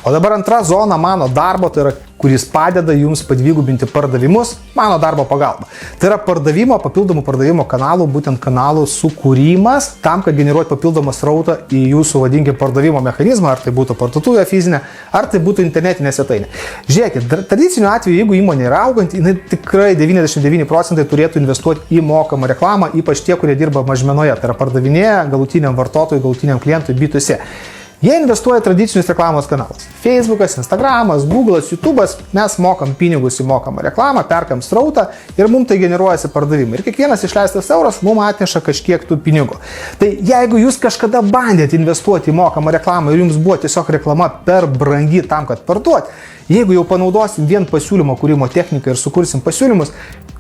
O dabar antra zona mano darbo, tai yra, kuris padeda jums padvigubinti pardavimus, mano darbo pagalba. Tai yra papildomų pardavimo kanalų, būtent kanalų sukūrimas, tam, kad generuoti papildomą srautą į jūsų, vadinkim, pardavimo mechanizmą, ar tai būtų parduotuvė fizinė, ar tai būtų internetinė svetainė. Žiūrėkit, tradiciniu atveju, jeigu įmonė yra auganti, jinai tikrai 99% turėtų investuoti į mokamą reklamą, ypač tie, kurie dirba mažmenoje, tai yra pardavinėja galutiniam vartotojui, galutiniam klientui B2C. Jie investuoja tradicinius reklamos kanalus. Facebookas, Instagramas, Google'as, YouTube'as, mes mokam pinigus į mokamą reklamą, perkam srautą ir mums tai generuojasi pardavimai. Ir kiekvienas išleistas euras mums atneša kažkiek tų pinigų. Tai jeigu jūs kažkada bandėte investuoti į mokamą reklamą ir jums buvo tiesiog reklama per brangi tam, kad parduoti, jeigu jau panaudosim vien pasiūlymo kūrimo techniką ir sukursim pasiūlymus,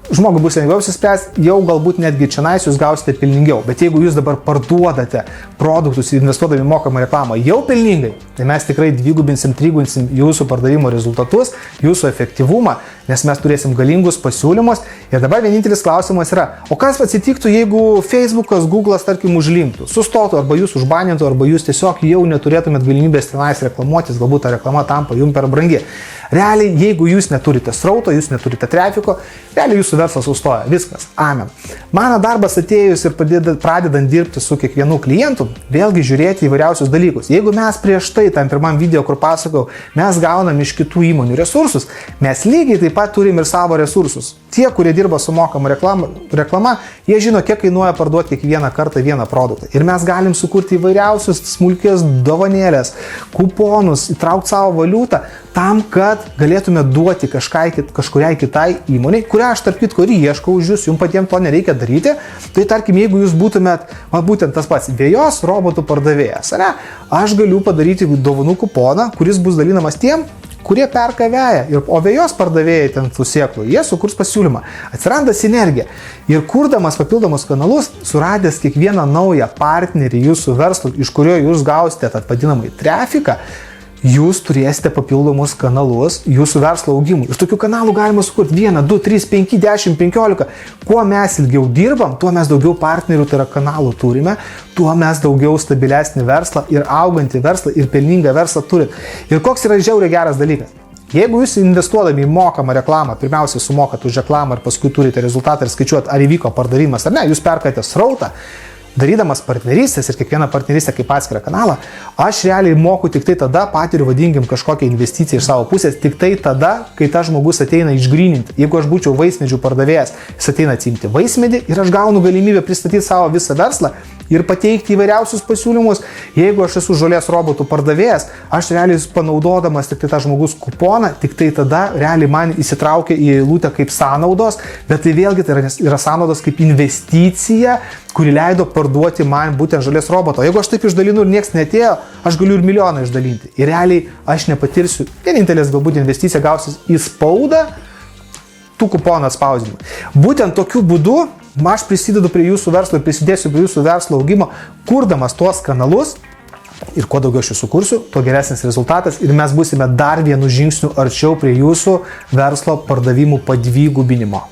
žmogui bus lengviau apsispręsti, jau galbūt netgi čionais jūs gausite pelningiau. Bet jeigu jūs dabar parduodate produktus investuodami mokamą reklamą jau pelningai, tai mes tikrai dvigubinsim, trigubinsim jūsų pardavimo rezultatus, jūsų efektyvumą, nes mes turėsim galingus pasiūlymus. Ir dabar vienintelis klausimas yra, o kas atsitiktų, jeigu Facebookas, Google'as, tarkim, užlinktų, sustotų, arba jūs užbanintų, arba jūs tiesiog jau neturėtumėt galimybės tenais reklamuotis, galbūt ta reklama tampa jums per brangi. Realiai, jeigu jūs neturite srauto, jūs neturite trafiko, realiai jūsų verslas sustoja. Viskas. Amen. Mano darbas atėjus ir pradedant dirbti su kiekvienu klientu, vėlgi žiūrėti įvairiausius dalykus. Jeigu mes prieš tai, tam pirmam video, kur pasakau, mes gaunam iš kitų įmonių resursus, mes lygiai taip pat turim ir savo resursus. Tie, kurie dirba su mokama reklama, jie žino, kiek kainuoja parduoti kiekvieną kartą vieną produktą. Ir mes galim sukurti įvairiausius smulkės dovanėlės, kuponus, įtraukti savo valiutą, tam, kad galėtume duoti kažkuriai kitai įmoniai, kurią aš tarp kitko ir ieškau už jūs, jums patiems to nereikia daryti. Tai tarkim, jeigu jūs būtumėt, būtent tas pats vėjos robotų pardavėjas, ne? Aš galiu padaryti dovanų kuponą, kuris bus dalinamas tiem, kurie perka veją, o vėjos pardavėjai ten tų sėklų, jie sukurs pasiūlymą. Atsiranda sinergija. Ir kurdamas papildomus kanalus, suradęs kiekvieną naują partnerį jūsų verslui, iš kurio jūs gausite tą vadinamąjį trafiką, jūs turėsite papildomus kanalus jūsų verslo augimui. Iš tokių kanalų galima sukurti 1, 2, 3, 5, 10, 15. Kuo mes ilgiau dirbam, tuo mes daugiau partnerių, tai yra kanalų turime, tuo mes daugiau stabilesnį verslą ir augantį verslą ir pelningą verslą turit. Ir koks yra žiauriai geras dalykas? Jeigu jūs investuodami į mokamą reklamą, pirmiausia sumokat už reklamą ir paskui turite rezultatą ir skaičiuot, ar įvyko pardavimas ar ne, jūs perkate srautą, darydamas partnerystės ir kiekvieną partnerystę kaip atskirą kanalą, aš realiai moku tik tai tada, patiriu, vadinkim, kažkokią investiciją iš savo pusės, tik tai tada, kai tas žmogus ateina išgryninti. Jeigu aš būčiau vaismedžių pardavėjas, jis ateina atsiimti vaismedį ir aš gaunu galimybę pristatyti savo visą verslą ir pateikti įvairiausius pasiūlymus. Jeigu aš esu žolės robotų pardavėjas, aš realiai panaudodamas tik tai tą žmogus kuponą, tik tai tada realiai man įsitraukia į eilutę kaip sąnaudos, bet tai vėlgi tai yra sąnaudos kaip investicija, kuri leido parduoti man būtent žolės roboto. Jeigu aš taip išdalinu ir nieks netėjo, aš galiu ir milijoną išdalinti. Ir realiai aš nepatirsiu, vienintelės galbūt investicija gausis į spaudą tų kuponų atspausdinimą. Būtent tokiu būdu aš prisidedu prie jūsų verslo ir prisidėsiu prie jūsų verslo augimo, kurdamas tuos kanalus. Ir kuo daugiau aš jų sukursiu, tuo geresnis rezultatas ir mes būsime dar vienu žingsniu arčiau prie jūsų verslo pardavimų padvigubinimo.